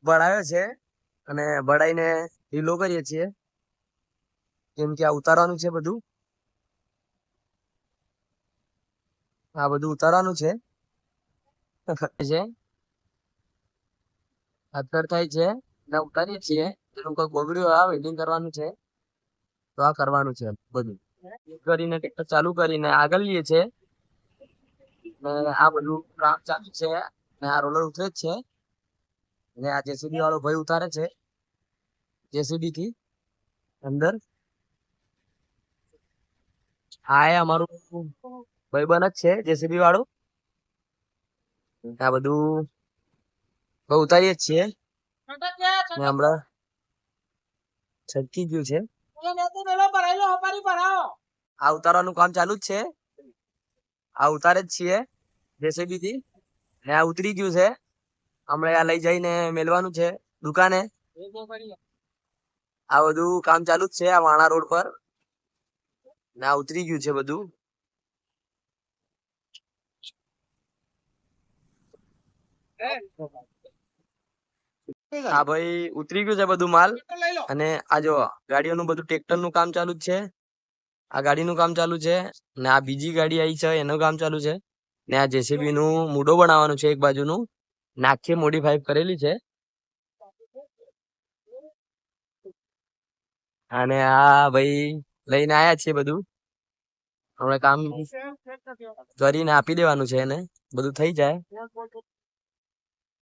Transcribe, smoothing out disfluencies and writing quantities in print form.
બળાયો છે અને બળાઈને ઢીલો કરીએ છીએ, કેમ કે આ ઉતારવાનું છે બધું. આ બધું ઉતારવાનું છે. છે અત્તર થાય છે ને ઉતારીએ છીએ. એનું કોઈ બગડ્યું આ વેલ્ડિંગ કરવાનું છે, તો આ કરવાનું છે બધું કરીને ટ્રેક્ટર ચાલુ કરીને આગળ લઈએ છે. ને આ બધું કામ ચાલુ છે ને આ રોલર ઉતરે જ છે ને આ જેસીબી વાળો ભાઈ ઉતારે છે જેસીબી થી અંદર. આ એ અમારું ભાઈબંધ જ છે જેસીબી વાળું. આ બધું ઉતારીએ જ છીએ ને હમણાં છટકી ગયું છે. આ ઉતારવાનું કામ ચાલુ જ છે. આ ઉતારે જ છીએ જેસીબી થી ને આ ઉતરી ગયું છે. હમણાં આ લઈ જઈને મેલવાનું છે દુકાને. આ બધું કામ ચાલુ જ છે આ વાણા રોડ પર ને આ ઉતરી ગયું છે બધું. હા ભાઈ ઉતરી ગયું છે બધું માલ. અને આ જો ગાડીઓનું બધું ટ્રેક્ટર નું કામ ચાલુ જ છે. આ ગાડીનું કામ ચાલુ છે ને આ બીજી ગાડી આવી છે એનું કામ ચાલુ છે ને આ જેસીબી નું મૂડો બનાવવાનું છે એક બાજુનું ને આખી મોડીફાઈ કરેલી છે. અને આ ભાઈ લઈને આયા છે બધું. હમણાં કામ કરીને આપી દેવાનું છે એને, બધું થઈ જાય